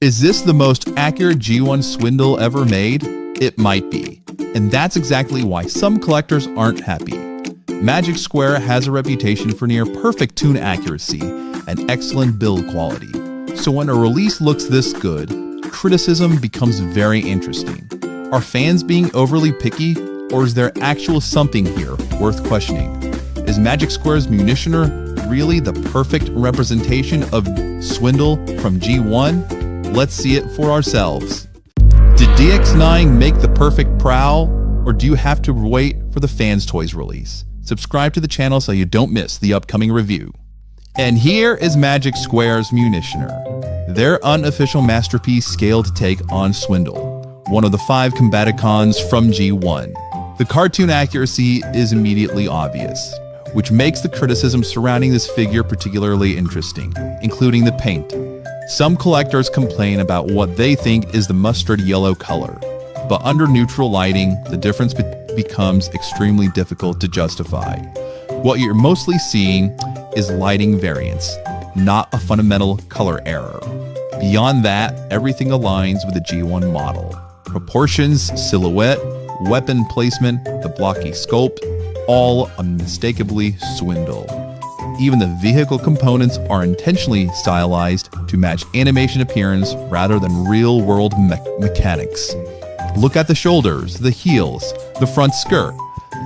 Is this the most accurate G1 Swindle ever made? It might be. And that's exactly why some collectors aren't happy. Magic Square has a reputation for near perfect tune accuracy and excellent build quality. So when a release looks this good, criticism becomes very interesting. Are fans being overly picky, or is there actual something here worth questioning? Is Magic Square's Munitioner really the perfect representation of Swindle from G1? Let's see it for ourselves. Did DX9 make the perfect prowl, or do you have to wait for the Fans Toys release? Subscribe to the channel so you don't miss the upcoming review. And here is Magic Square's Munitioner, their unofficial masterpiece scaled to take on Swindle, one of the 5 Combaticons from G1. The cartoon accuracy is immediately obvious, which makes the criticism surrounding this figure particularly interesting, including the paint. Some collectors complain about what they think is the mustard yellow color, but under neutral lighting, the difference becomes extremely difficult to justify. What you're mostly seeing is lighting variance, not a fundamental color error. Beyond that, everything aligns with the G1 model. Proportions, silhouette, weapon placement, the blocky sculpt, all unmistakably Swindle. Even the vehicle components are intentionally stylized to match animation appearance rather than real-world mechanics. Look at the shoulders, the heels, the front skirt.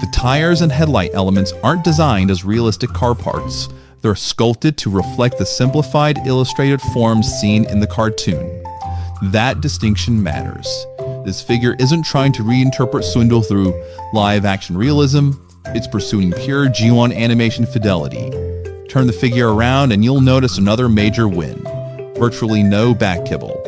The tires and headlight elements aren't designed as realistic car parts. They're sculpted to reflect the simplified illustrated forms seen in the cartoon. That distinction matters. This figure isn't trying to reinterpret Swindle through live-action realism. It's pursuing pure G1 animation fidelity. Turn the figure around and you'll notice another major win. Virtually no back kibble.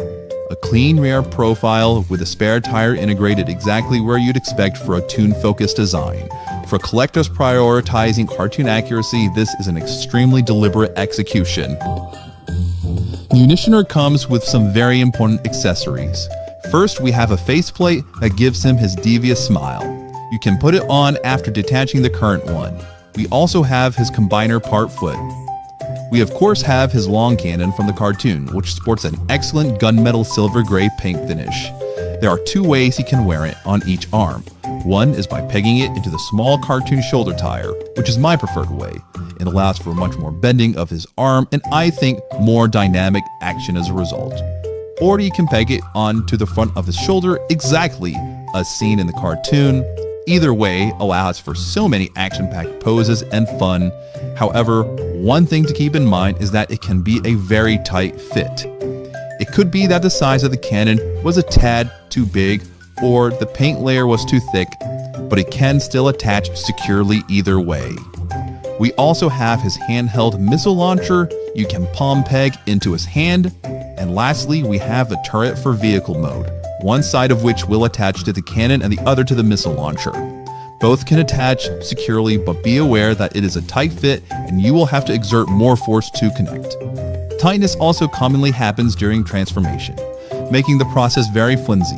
A clean rear profile with a spare tire integrated exactly where you'd expect for a tune-focused design. For collectors prioritizing cartoon accuracy, this is an extremely deliberate execution. Munitioner comes with some very important accessories. First, we have a faceplate that gives him his devious smile. You can put it on after detaching the current one. We also have his combiner part foot. We of course have his long cannon from the cartoon, which sports an excellent gunmetal silver gray paint finish. There are 2 ways he can wear it on each arm. One is by pegging it into the small cartoon shoulder tire, which is my preferred way. It allows for much more bending of his arm and I think more dynamic action as a result. Or you can peg it onto the front of his shoulder exactly as seen in the cartoon. Either way allows for so many action-packed poses and fun. However, one thing to keep in mind is that it can be a very tight fit. It could be that the size of the cannon was a tad too big or the paint layer was too thick, but it can still attach securely either way. We also have his handheld missile launcher you can palm peg into his hand, and lastly we have a turret for vehicle mode, one side of which will attach to the cannon and the other to the missile launcher. Both can attach securely, but be aware that it is a tight fit and you will have to exert more force to connect. Tightness also commonly happens during transformation, making the process very flimsy.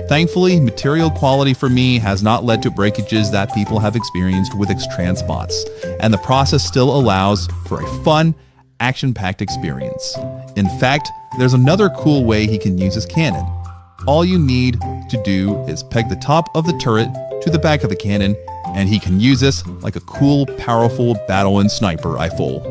Thankfully, material quality for me has not led to breakages that people have experienced with X-Trans bots, and the process still allows for a fun, action-packed experience. In fact, there's another cool way he can use his cannon. All you need to do is peg the top of the turret to the back of the cannon, and he can use this like a cool, powerful battle and sniper rifle.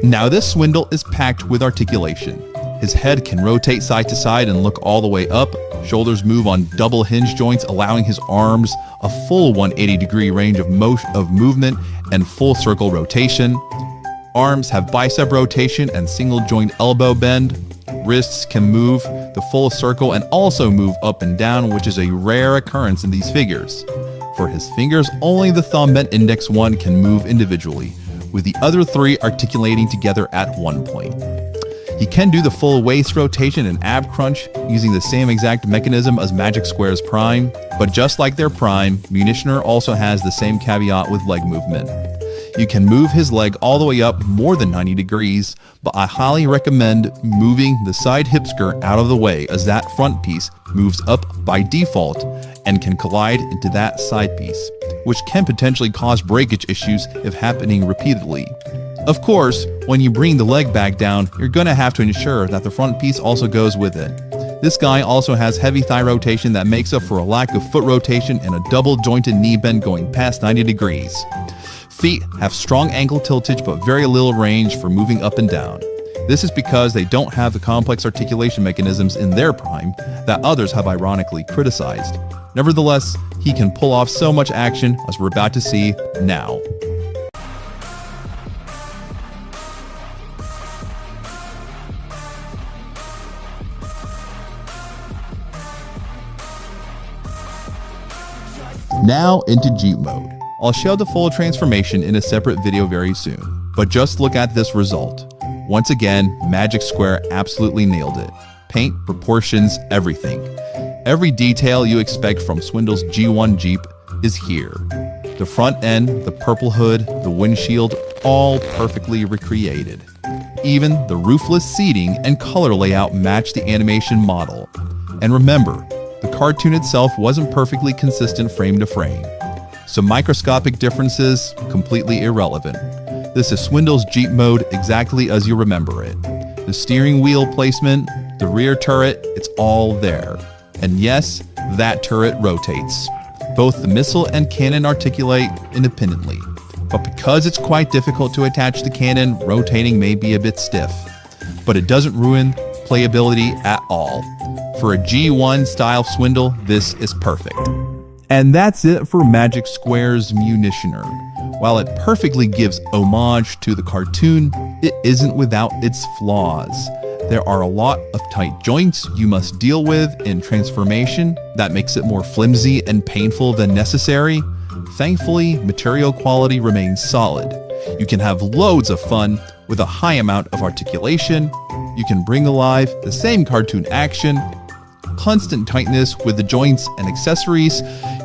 Now this Swindle is packed with articulation. His head can rotate side to side and look all the way up, shoulders move on double hinge joints, allowing his arms a full 180-degree range of movement and full circle rotation. Arms have bicep rotation and single joint elbow bend. Wrists can move the full circle and also move up and down, which is a rare occurrence in these figures. For his fingers, only the thumb and index one can move individually, with the other 3 articulating together at one point. He can do the full waist rotation and ab crunch using the same exact mechanism as Magic Square's Prime, but just like their Prime, Munitioner also has the same caveat with leg movement. You can move his leg all the way up more than 90 degrees, but I highly recommend moving the side hip skirt out of the way, as that front piece moves up by default and can collide into that side piece, which can potentially cause breakage issues if happening repeatedly. Of course, when you bring the leg back down, you're gonna have to ensure that the front piece also goes with it. This guy also has heavy thigh rotation that makes up for a lack of foot rotation and a double jointed knee bend going past 90 degrees. Feet have strong ankle tiltage but very little range for moving up and down. This is because they don't have the complex articulation mechanisms in their prime that others have ironically criticized. Nevertheless, he can pull off so much action as we're about to see now. Now into Jeep mode. I'll show the full transformation in a separate video very soon, but just look at this result. Once again, Magic Square absolutely nailed it. Paint, proportions, everything. Every detail you expect from Swindle's G1 Jeep is here. The front end, the purple hood, the windshield, all perfectly recreated. Even the roofless seating and color layout match the animation model. And remember, the cartoon itself wasn't perfectly consistent frame to frame. Some microscopic differences, completely irrelevant. This is Swindle's Jeep mode exactly as you remember it. The steering wheel placement, the rear turret, it's all there. And yes, that turret rotates. Both the missile and cannon articulate independently. But because it's quite difficult to attach the cannon, rotating may be a bit stiff. But it doesn't ruin playability at all. For a G1 style Swindle, this is perfect. And that's it for Magic Square's Munitioner. While it perfectly gives homage to the cartoon, it isn't without its flaws. There are a lot of tight joints you must deal with in transformation that makes it more flimsy and painful than necessary. Thankfully, material quality remains solid. You can have loads of fun with a high amount of articulation. You can bring alive the same cartoon action. Constant tightness with the joints and accessories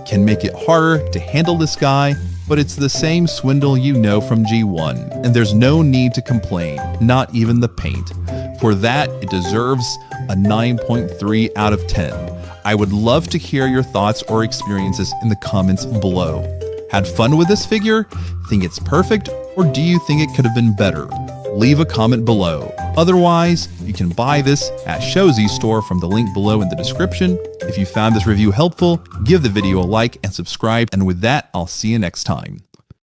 can make it harder to handle this guy, but it's the same Swindle you know from G1, and there's no need to complain, not even the paint. For that, it deserves a 9.3 out of 10. I would love to hear your thoughts or experiences in the comments below. Had fun with this figure? Think it's perfect? Or do you think it could have been better? Leave a comment below. Otherwise, you can buy this at Showzy's store from the link below in the description. If you found this review helpful, give the video a like and subscribe. And with that, I'll see you next time.